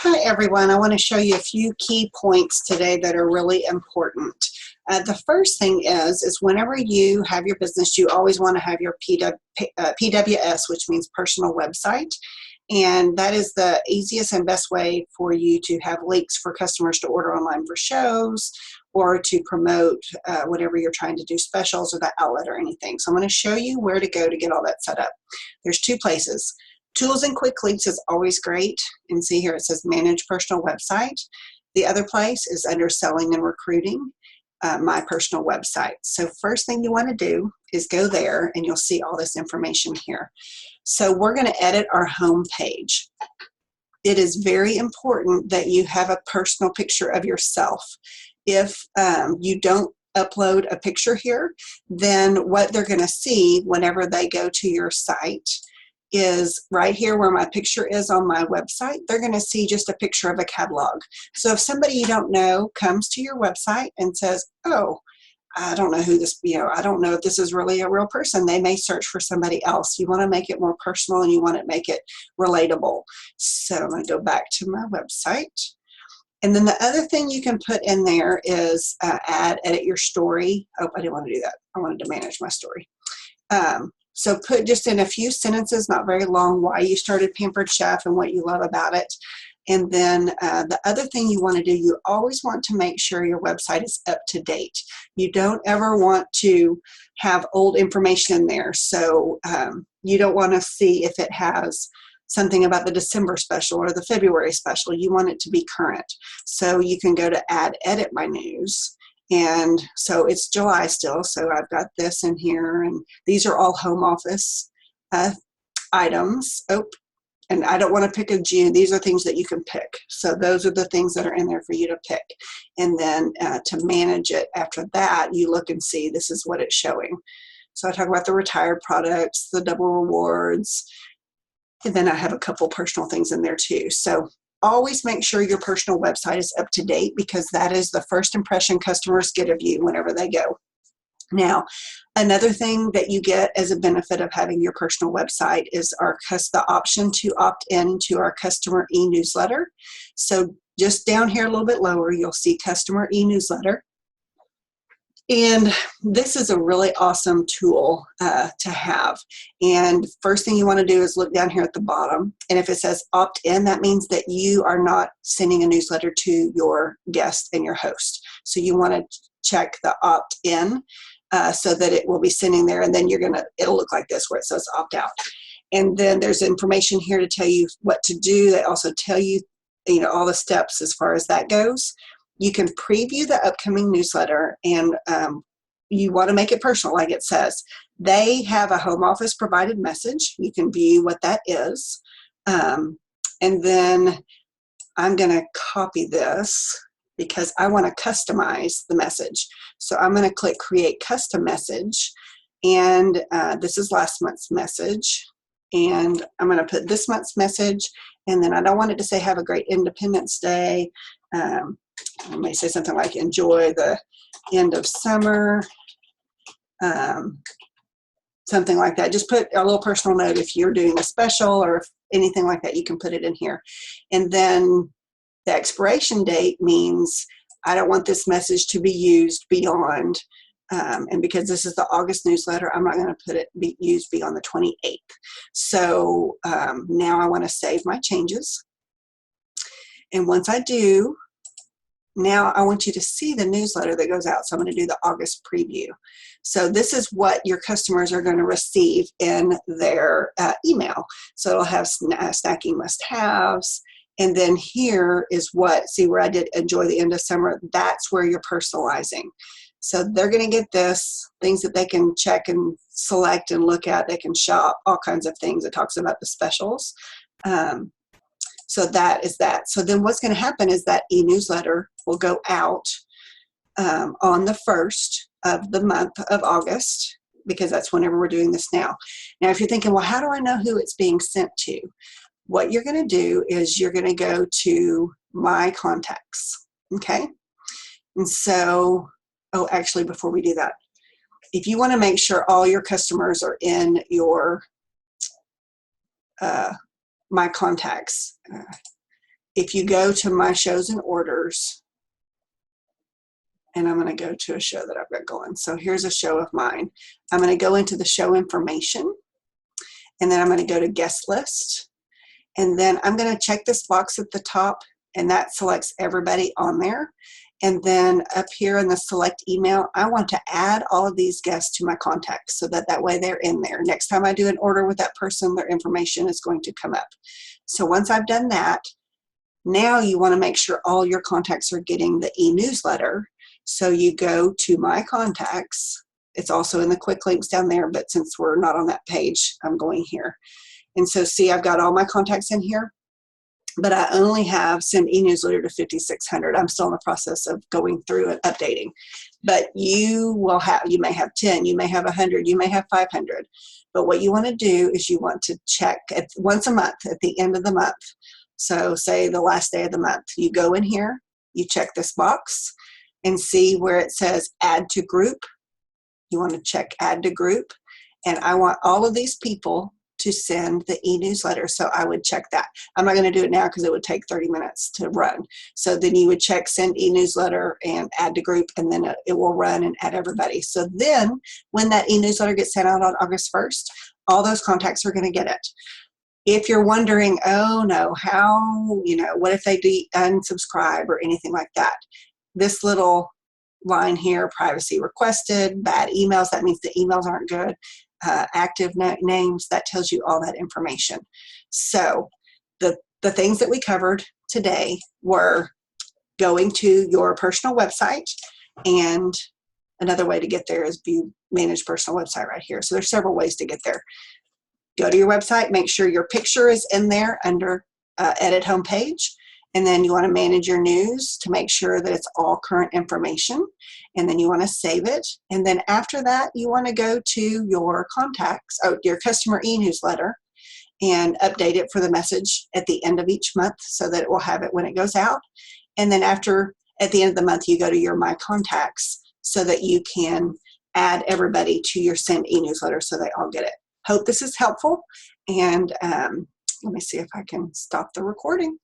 Hi everyone, I want to show you a few key points today that are really important. The first thing is whenever you have your business, you always want to have your PWS, which means personal website. And that is the easiest and best way for you to have links for customers to order online for shows or to promote whatever you're trying to do, specials or the outlet or anything. So I'm going to show you where to go to get all that set up. There's two places. Tools and quick links is always great. And see here it says manage personal website. The other place is under selling and recruiting, my personal website. So first thing you want to do is go there and you'll see all this information here. So we're going to edit our home page. It is very important that you have a personal picture of yourself. If you don't upload a picture here, then what they're going to see whenever they go to your site is right here where my picture is on my website. They're going to see just a picture of a catalog. So if somebody you don't know comes to your website and says, oh, I don't know who this, I don't know if this is really a real person, they may search for somebody else. You want to make it more personal and you want to make it relatable. So I'm going to go back to my website. And then the other thing you can put in there is edit your story. Oh, I didn't want to do that. I wanted to manage my story. So put just in a few sentences, not very long, why you started Pampered Chef and what you love about it. And then the other thing you want to do, you always want to make sure your website is up to date. You don't ever want to have old information in there. So you don't want to see if it has something about the December special or the February special. You want it to be current. So you can go to add edit my news. And so it's July still, so I've got this in here, and these are all home office items. Oh, and I don't want to pick a June. These are things that you can pick. So those are the things that are in there for you to pick. And then to manage it after that, you look and see this is what it's showing. So I talk about the retired products, the double rewards, and then I have a couple personal things in there too. So always make sure your personal website is up to date because that is the first impression customers get of you whenever they go. Now, another thing that you get as a benefit of having your personal website is the option to opt in to our customer e-newsletter. So just down here a little bit lower, you'll see customer e-newsletter. And this is a really awesome tool to have. And first thing you want to do is look down here at the bottom. And if it says opt in, that means that you are not sending a newsletter to your guest and your host. So you want to check the opt in so that it will be sending there. And then it'll look like this where it says opt out. And then there's information here to tell you what to do. They also tell you, all the steps as far as that goes. You can preview the upcoming newsletter, and you want to make it personal, like it says. They have a home office provided message. You can view what that is. And then I'm going to copy this because I want to customize the message. So I'm going to click Create Custom Message, and this is last month's message. And I'm going to put this month's message, and then I don't want it to say have a great Independence Day. I may say something like enjoy the end of summer, something like that. Just put a little personal note if you're doing a special or if anything like that, you can put it in here. And then the expiration date means I don't want this message to be used beyond, and because this is the August newsletter, I'm not going to put it be used beyond the 28th. So now I want to save my changes. And once I do, now I want you to see the newsletter that goes out. So I'm going to do the August preview. So this is what your customers are going to receive in their email. So it'll have snacking must-haves. And then here is see where I did enjoy the end of summer. That's where you're personalizing. So they're going to get this, things that they can check and select and look at. They can shop, all kinds of things. It talks about the specials. So that is that. So then what's going to happen is that e-newsletter will go out on the 1st of the month of August, because that's whenever we're doing this now. Now, if you're thinking, well, how do I know who it's being sent to? What you're going to do is you're going to go to My Contacts, okay? And so, actually, before we do that, if you want to make sure all your customers are in your My Contacts, if you go to my shows and orders, and I'm going to go to a show that I've got going. So here's a show of mine. I'm going to go into the show information, and then I'm going to go to guest list. And then I'm going to check this box at the top, and that selects everybody on there. And then up here in the select email, I want to add all of these guests to my contacts so that way they're in there. Next time I do an order with that person, their information is going to come up. So once I've done that, now you want to make sure all your contacts are getting the e-newsletter. So you go to my contacts. It's also in the quick links down there, but since we're not on that page, I'm going here. And so see, I've got all my contacts in here, but I only have send e-newsletter to 5,600. I'm still in the process of going through and updating. But you may have 10, you may have 100, you may have 500. But what you want to do is you want to check once a month at the end of the month. So say the last day of the month, you go in here, you check this box and see where it says add to group. You want to check add to group. And I want all of these people to send the e-newsletter. So I would check that. I'm not going to do it now because it would take 30 minutes to run. So then you would check send e-newsletter and add to group, and then it will run and add everybody. So then when that e-newsletter gets sent out on August 1st, all those contacts are going to get it. If you're wondering, oh no, how, what if they unsubscribe or anything like that? This little line here, privacy requested, bad emails, that means the emails aren't good. Active names, that tells you all that information. So the things that we covered today were going to your personal website, and another way to get there is view manage personal website right here. So there's several ways to get there. Go to your website, make sure your picture is in there under edit homepage. And then you want to manage your news to make sure that it's all current information. And then you want to save it. And then after that, you want to go to your contacts, your customer e-newsletter, and update it for the message at the end of each month so that it will have it when it goes out. And then at the end of the month, you go to your My Contacts so that you can add everybody to your send e-newsletter so they all get it. Hope this is helpful. And let me see if I can stop the recording.